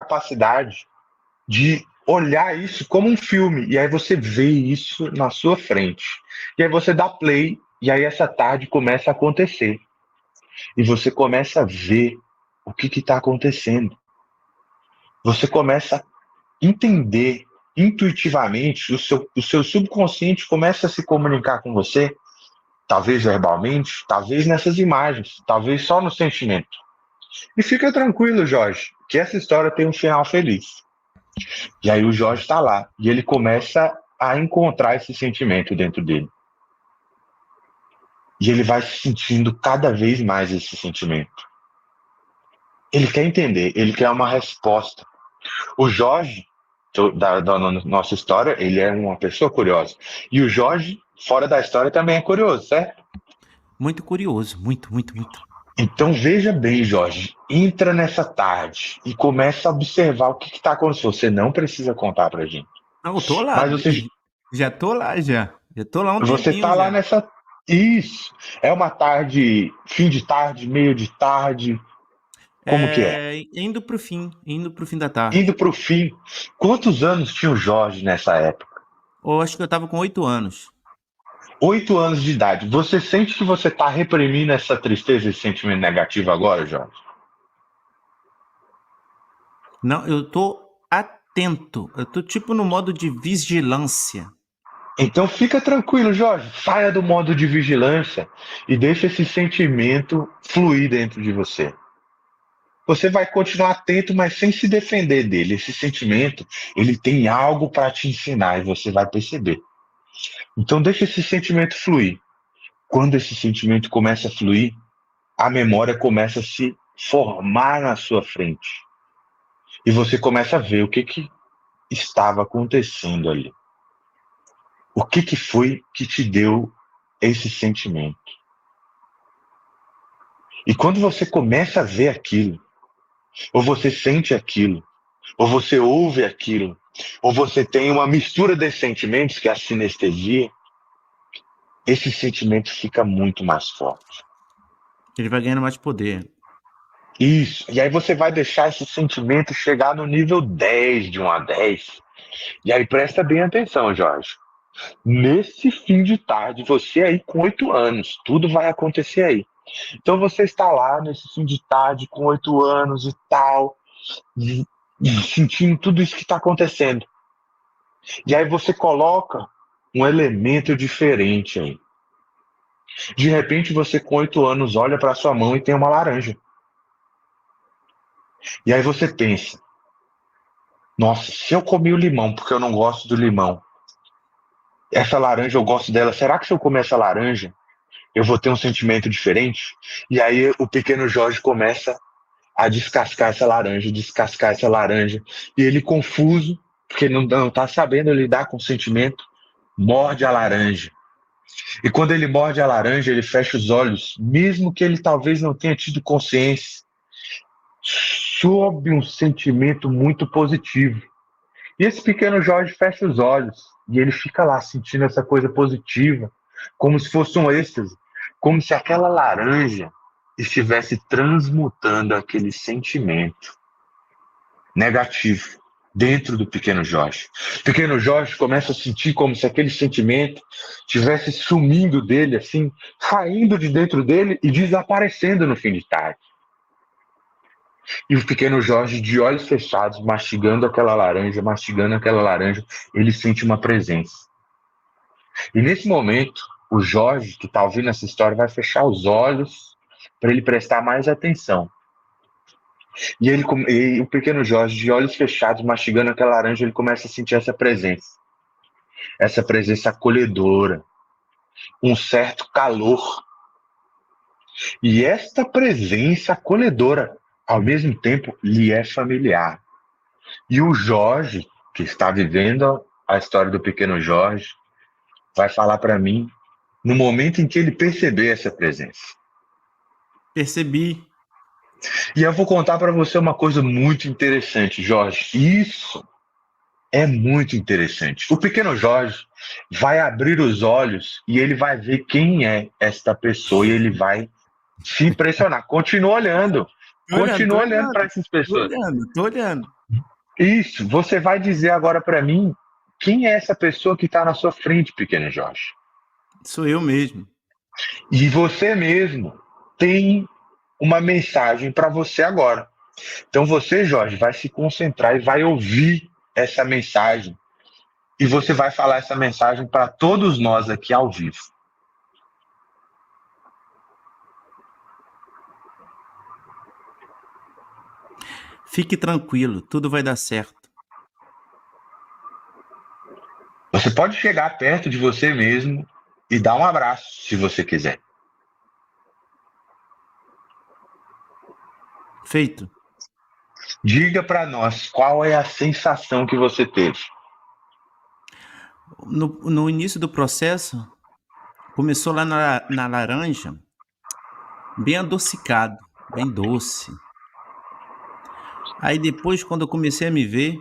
capacidade de olhar isso como um filme, e aí você vê isso na sua frente. E aí você dá play, e aí essa tarde começa a acontecer. E você começa a ver o que está acontecendo. Você começa a entender intuitivamente, o seu subconsciente começa a se comunicar com você, talvez verbalmente, talvez nessas imagens, talvez só no sentimento. E fica tranquilo, Jorge, que essa história tem um final feliz. E aí o Jorge está lá e ele começa a encontrar esse sentimento dentro dele. E ele vai sentindo cada vez mais esse sentimento. Ele quer entender, ele quer uma resposta. O Jorge, da nossa história, ele é uma pessoa curiosa. E o Jorge, fora da história, também é curioso, certo? Muito curioso, muito, muito, muito. Então veja bem, Jorge, entra nessa tarde e começa a observar o que está acontecendo. Você não precisa contar pra gente. Não, eu tô lá, Mas já tô lá já. Já tô lá há um você tempinho tá lá já. nessa. Isso. É uma tarde, fim de tarde, meio de tarde. Como que é? Indo pro fim da tarde. Indo pro fim. Quantos anos tinha o Jorge nessa época? Eu acho que eu tava com 8 anos. 8 anos de idade. Você sente que você tá reprimindo essa tristeza, esse sentimento negativo agora, Jorge? Não, eu tô atento. Eu tô tipo no modo de vigilância. Então fica tranquilo, Jorge. Saia do modo de vigilância e deixe esse sentimento fluir dentro de você. Você vai continuar atento, mas sem se defender dele. Esse sentimento, ele tem algo para te ensinar e você vai perceber. Então deixa esse sentimento fluir. Quando esse sentimento começa a fluir, a memória começa a se formar na sua frente. E você começa a ver o que estava acontecendo ali. O que foi que te deu esse sentimento? E quando você começa a ver aquilo, ou você sente aquilo, ou você ouve aquilo, ou você tem uma mistura desses sentimentos, que é a sinestesia, esse sentimento fica muito mais forte. Ele vai ganhando mais poder. Isso. E aí você vai deixar esse sentimento chegar no nível 10 de 1 a 10. E aí presta bem atenção, Jorge. Nesse fim de tarde, você aí com 8 anos, tudo vai acontecer aí. Então você está lá nesse fim de tarde com 8 anos e tal, sentindo tudo isso que está acontecendo. E aí você coloca um elemento diferente aí. De repente você com 8 anos olha para sua mão e tem uma laranja. E aí você pensa, nossa, se eu comi o limão porque eu não gosto do limão, essa laranja eu gosto dela, será que se eu comer essa laranja eu vou ter um sentimento diferente? E aí o pequeno Jorge começa a descascar essa laranja, e ele confuso, porque não tá sabendo lidar com o sentimento, morde a laranja. E quando ele morde a laranja, ele fecha os olhos, mesmo que ele talvez não tenha tido consciência, sob um sentimento muito positivo. E esse pequeno Jorge fecha os olhos e ele fica lá sentindo essa coisa positiva, como se fosse um êxtase, como se aquela laranja estivesse transmutando aquele sentimento negativo dentro do pequeno Jorge. O pequeno Jorge começa a sentir como se aquele sentimento estivesse sumindo dele, assim, saindo de dentro dele e desaparecendo no fim de tarde. E o pequeno Jorge, de olhos fechados, mastigando aquela laranja, ele sente uma presença. E nesse momento, o Jorge, que está ouvindo essa história, vai fechar os olhos para ele prestar mais atenção. E o pequeno Jorge, de olhos fechados, mastigando aquela laranja, ele começa a sentir essa presença acolhedora, um certo calor. E esta presença acolhedora, ao mesmo tempo, lhe é familiar. E o Jorge, que está vivendo a história do pequeno Jorge, vai falar para mim no momento em que ele perceber essa presença. Percebi. E eu vou contar para você uma coisa muito interessante, Jorge. Isso é muito interessante. O pequeno Jorge vai abrir os olhos e ele vai ver quem é esta pessoa e ele vai se impressionar. Continua olhando. Tô Continua olhando olhando, para essas tô pessoas. olhando, tô olhando. Isso, você vai dizer agora para mim quem é essa pessoa que está na sua frente, pequeno Jorge. Sou eu mesmo. E você mesmo tem uma mensagem para você agora. Então você, Jorge, vai se concentrar e vai ouvir essa mensagem. E você vai falar essa mensagem para todos nós aqui ao vivo. Fique tranquilo, tudo vai dar certo. Você pode chegar perto de você mesmo e dar um abraço, se você quiser. Feito. Diga para nós qual é a sensação que você teve. No início do processo, começou lá na laranja, bem adocicado, bem doce. Aí depois, quando eu comecei a me ver,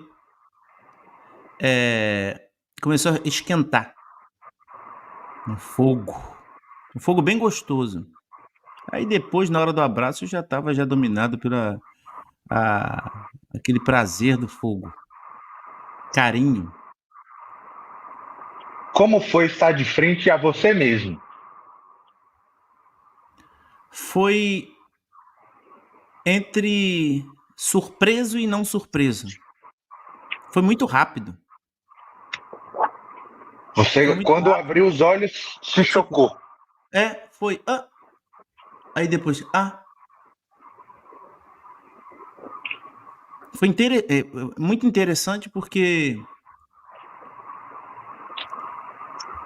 começou a esquentar. Um fogo bem gostoso. Aí depois, na hora do abraço, eu já estava já dominado pela aquele prazer do fogo. Carinho. Como foi estar de frente a você mesmo? Foi entre surpreso e não surpreso. Foi muito rápido. Foi Você, muito quando rápido. abriu os olhos, se chocou. Foi. Aí depois, Foi muito interessante porque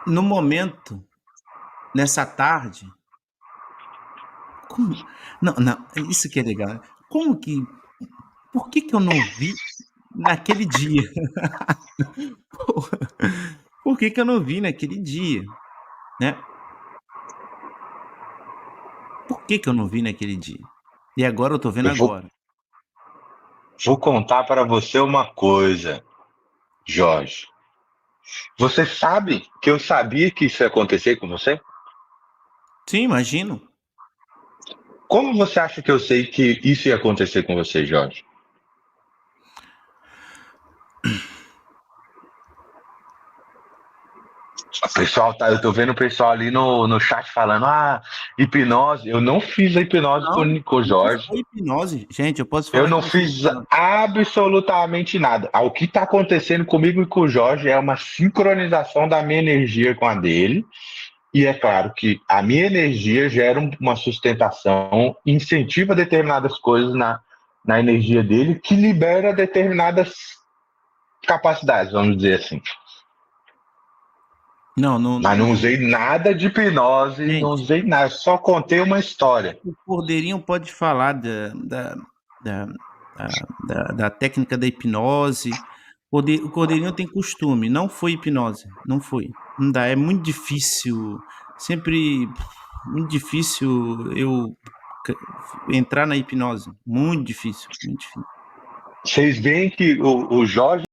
no momento, nessa tarde, não, isso que é legal, né? Por que eu não vi naquele dia? Por que eu não vi naquele dia, né? Por que eu não vi naquele dia? E agora eu tô vendo Eu agora. vou contar para você uma coisa, Jorge. Você sabe que eu sabia que isso ia acontecer com você? Sim, imagino. Como você acha que eu sei que isso ia acontecer com você, Jorge? O pessoal tá, eu tô vendo o pessoal ali no chat falando, hipnose. Eu não fiz a hipnose Não, com o não Jorge. foi hipnose. Gente, eu posso Eu falar que não não foi fiz hipnose. absolutamente nada. O que está acontecendo comigo e com o Jorge é uma sincronização da minha energia com a dele. E é claro que a minha energia gera uma sustentação, incentiva determinadas coisas na energia dele, que libera determinadas capacidades, vamos dizer assim. Não, Mas não usei nada de hipnose, não gente, usei nada, só contei uma história. o Cordeirinho pode falar da, da técnica da hipnose. O Cordeirinho tem costume, não foi hipnose, não foi. Não dá, é muito difícil, sempre muito difícil eu entrar na hipnose. Muito difícil, muito difícil. Vocês veem que o Jorge